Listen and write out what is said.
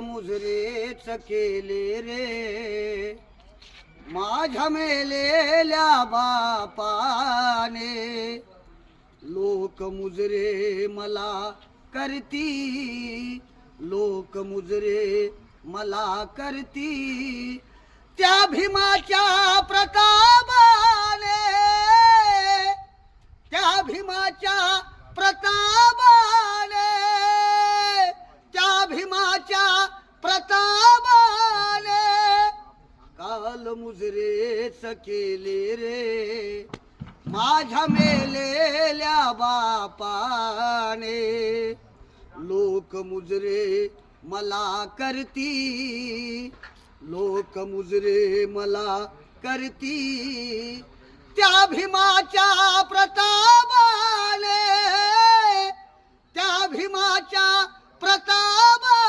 मुजरेच केले रे माझ्या मेलेल्या बापाने. लोक मुजरे मला करती, लोक मुजरे मला करती, त्या भीमाच्या प्रतापाने, त्या भीमाच्या प्रतापाने, त्या भीमाच्या प्रतापाने काल मुजरेच केले रे माझ्या मेलेल्या बापाने. लोक मुजरे मला करती, लोक मुजरे मला करती, त्या भीमाच्या प्रतापाने, त्या भीमाच्या प्रतापाने